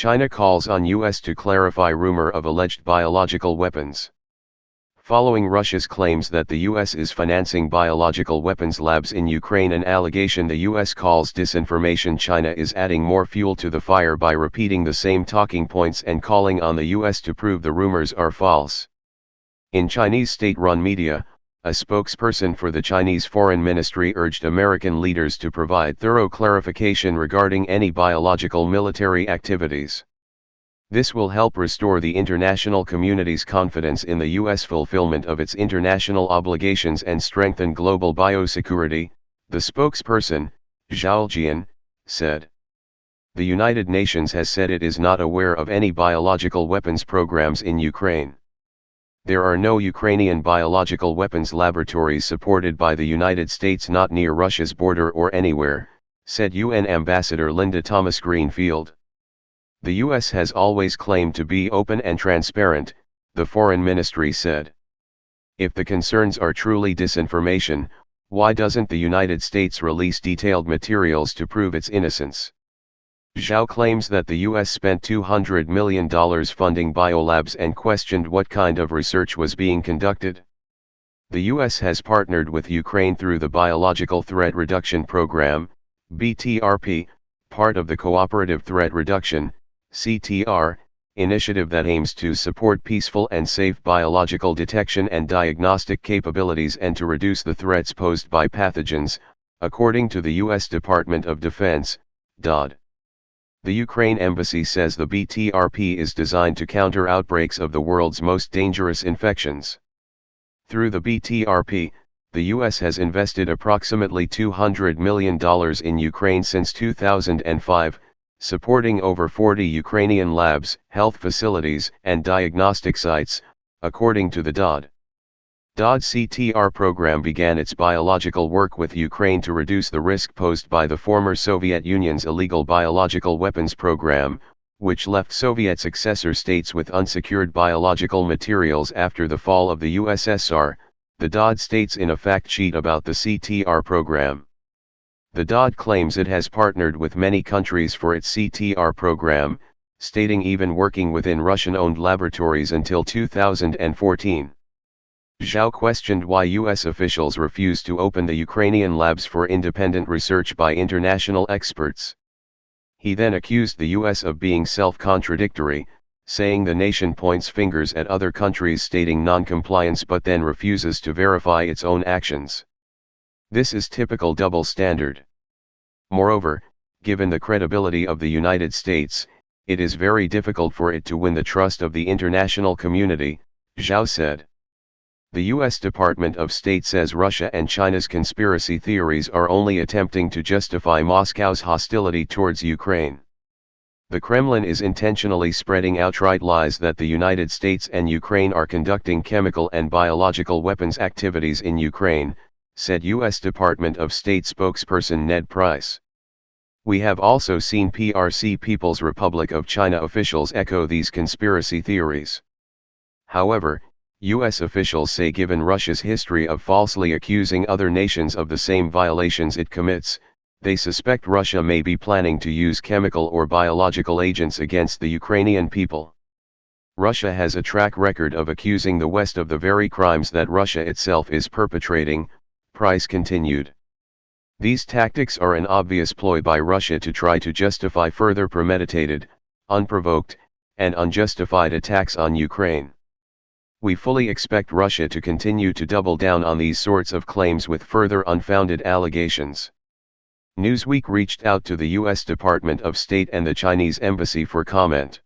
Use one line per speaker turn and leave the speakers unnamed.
China calls on US to clarify rumor of alleged biological weapons. Following Russia's claims that the US is financing biological weapons labs in Ukraine, an allegation the US calls disinformation, China is adding more fuel to the fire by repeating the same talking points and calling on the US to prove the rumors are false. In Chinese state-run media, a spokesperson for the Chinese Foreign Ministry urged American leaders to provide thorough clarification regarding any biological military activities. This will help restore the international community's confidence in the U.S. fulfillment of its international obligations and strengthen global biosecurity, the spokesperson, Zhao Lijian, said. The United Nations has said it is not aware of any biological weapons programs in Ukraine. There are no Ukrainian biological weapons laboratories supported by the United States, not near Russia's border or anywhere, said UN Ambassador Linda Thomas-Greenfield. The U.S. has always claimed to be open and transparent, the Foreign Ministry said. If the concerns are truly disinformation, why doesn't the United States release detailed materials to prove its innocence? Zhao claims that the U.S. spent $200 million funding biolabs and questioned what kind of research was being conducted. The U.S. has partnered with Ukraine through the Biological Threat Reduction Program, BTRP, part of the Cooperative Threat Reduction, CTR, initiative that aims to support peaceful and safe biological detection and diagnostic capabilities and to reduce the threats posed by pathogens, according to the U.S. Department of Defense, DoD. The Ukraine embassy says the BTRP is designed to counter outbreaks of the world's most dangerous infections. Through the BTRP, the U.S. has invested approximately $200 million in Ukraine since 2005, supporting over 40 Ukrainian labs, health facilities, and diagnostic sites, according to the DoD. DoD's CTR program began its biological work with Ukraine to reduce the risk posed by the former Soviet Union's illegal biological weapons program, which left Soviet successor states with unsecured biological materials after the fall of the USSR, the DoD states in a fact sheet about the CTR program. The DoD claims it has partnered with many countries for its CTR program, stating even working within Russian-owned laboratories until 2014. Zhao questioned why U.S. officials refused to open the Ukrainian labs for independent research by international experts. He then accused the U.S. of being self-contradictory, saying the nation points fingers at other countries stating non-compliance but then refuses to verify its own actions. This is typical double standard. Moreover, given the credibility of the United States, it is very difficult for it to win the trust of the international community, Zhao said. The U.S. Department of State says Russia and China's conspiracy theories are only attempting to justify Moscow's hostility towards Ukraine. The Kremlin is intentionally spreading outright lies that the United States and Ukraine are conducting chemical and biological weapons activities in Ukraine, said U.S. Department of State spokesperson Ned Price. We have also seen PRC People's Republic of China officials echo these conspiracy theories. However, U.S. officials say given Russia's history of falsely accusing other nations of the same violations it commits, they suspect Russia may be planning to use chemical or biological agents against the Ukrainian people. Russia has a track record of accusing the West of the very crimes that Russia itself is perpetrating, Price continued. These tactics are an obvious ploy by Russia to try to justify further premeditated, unprovoked, and unjustified attacks on Ukraine. We fully expect Russia to continue to double down on these sorts of claims with further unfounded allegations. Newsweek reached out to the U.S. Department of State and the Chinese embassy for comment.